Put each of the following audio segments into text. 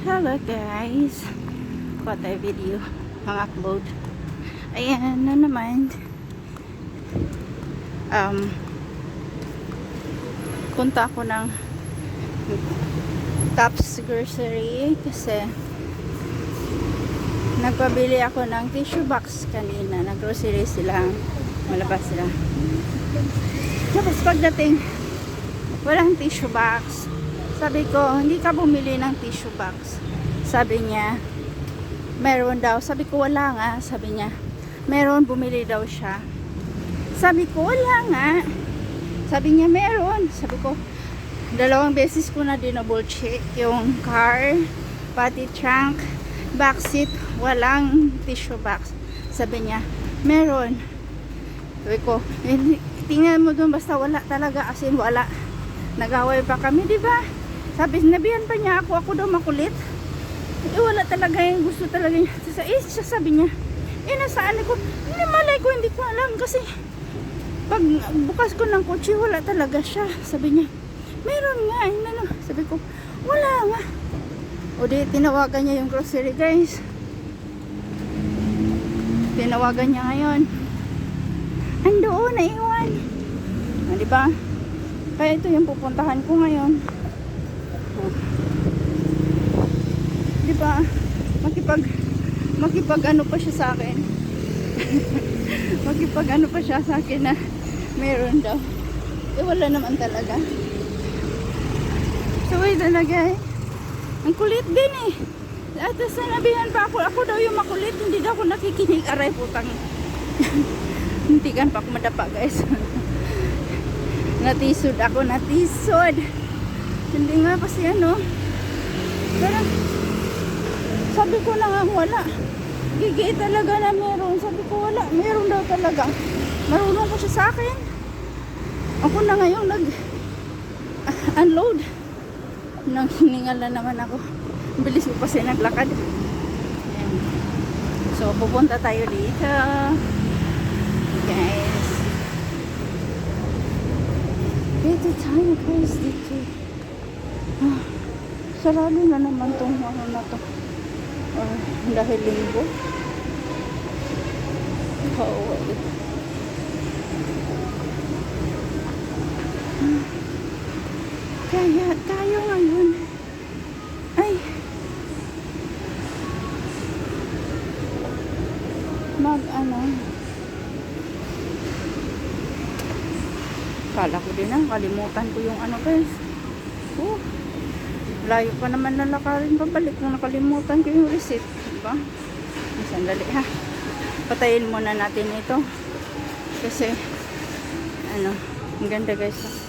Hello guys, what a video ang upload. Ayan na naman. Punta ako ng Tops Grocery kasi nagpabili ako ng tissue box kanina. Nag-grocery sila, malabas sila. Tapos pagdating, walang tissue box. Sabi ko, hindi ka bumili ng tissue box. Sabi niya, meron daw. Sabi ko, wala nga. Sabi niya, meron, bumili daw siya. Sabi ko, wala nga. Sabi niya, meron. Sabi ko, 2 beses ko na dinouble check yung car, pati trunk, backseat, walang tissue box. Sabi niya, meron. Sabi ko, tingnan mo dun, basta wala talaga, as in wala. Nag-away pa kami, di ba? Sabi, sinabihan pa niya ako daw makulit. Wala talaga yung gusto talaga niya. Sabi niya, nasaan ako? Malay ko, hindi ko alam kasi pag bukas ko ng kotse, wala talaga siya. Sabi niya, meron nga. Sabi ko, wala nga. O di, tinawagan niya yung grocery, guys. Tinawagan niya ngayon. Andoon, naiwan. Di ba? Kaya ito yung pupuntahan ko ngayon. Di ba? Makipag ano pa siya sa akin. Makipag ano pa siya sa akin na meron daw. Wala naman talaga. So talaga ang kulit din eh. At sanabihan pa ako daw yung makulit, hindi daw ako nakikinig. Aray putang. Hindi kan pa ako madapa, guys. Natisod ako, natisod. Hindi nga kasi ano. Pero sabi ko na nga wala. Gigi talaga na meron. Sabi ko wala, meron daw talaga. Marunong ko siya sa akin. Ako na ngayon nag-unload. Nang hiningal na naman ako. Bilis ko kasi naglakad. Ayan. So pupunta tayo dito. Guys. Dito tayo guys, dito. Sarado na naman tong ano na to. Dahil linggo. Kaya tayo ngayon ay kala ko din kalimutan ko yung ano guys. Layo pa naman na lakarin pabalik nung nakalimutan ko yung receipt, diba? Sandali ha, patayin muna natin ito kasi ano, ang ganda guys.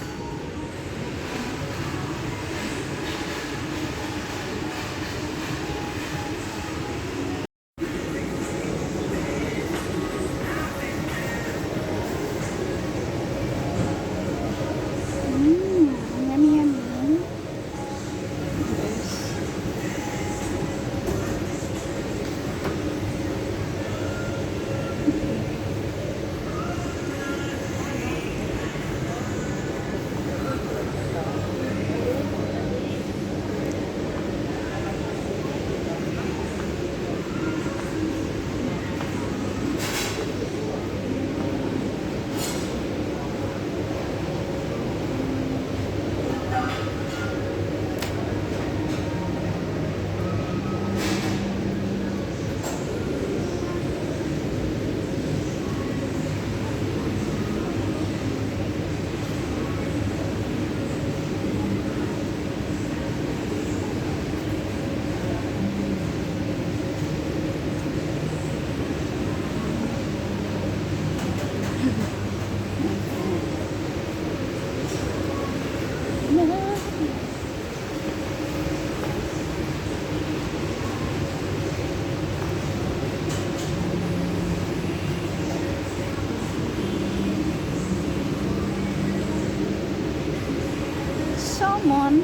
Salmon.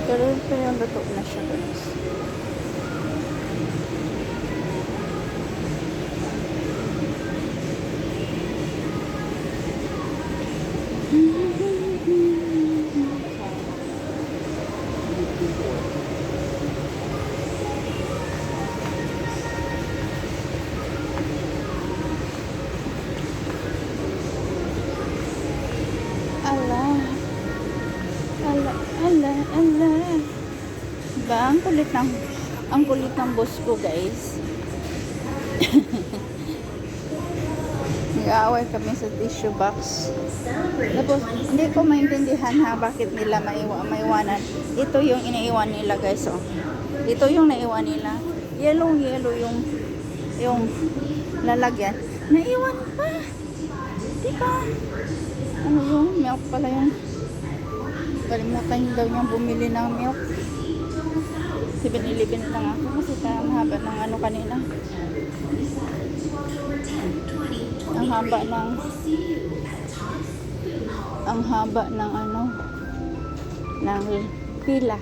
Pero yung luto na siya guys. Ala. Diba? Ang kulit ng boss ko, guys. Nag-aaway kami sa tissue box. Tapos, hindi ko maintindihan ha, bakit nila maiwanan. Ito yung inaiwan nila, guys, oh. Ito yung naiwan nila. Yellow yung lalagyan. Naiwan pa. Diba? Ano yung milk pala yung kalimutan daw niyang bumili ng milk. 7-Eleven lang ako kasi ang haba ng ano kanina. Ang haba ng ano ng pila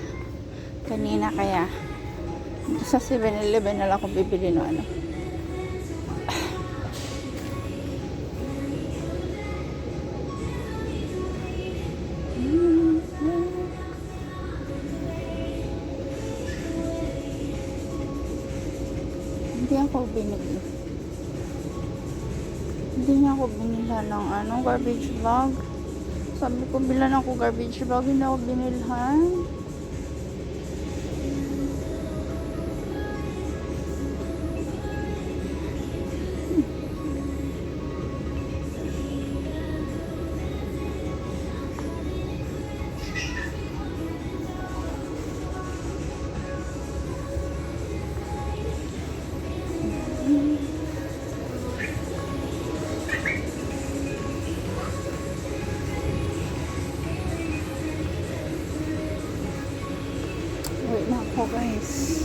kanina, kaya sa 7-Eleven na lang ako bibili ng ano. Hindi niya ako binilhan ng ano, garbage bag. Sabi ko, bilan ako garbage bag, hindi ako binilhan. Wait na ako, guys.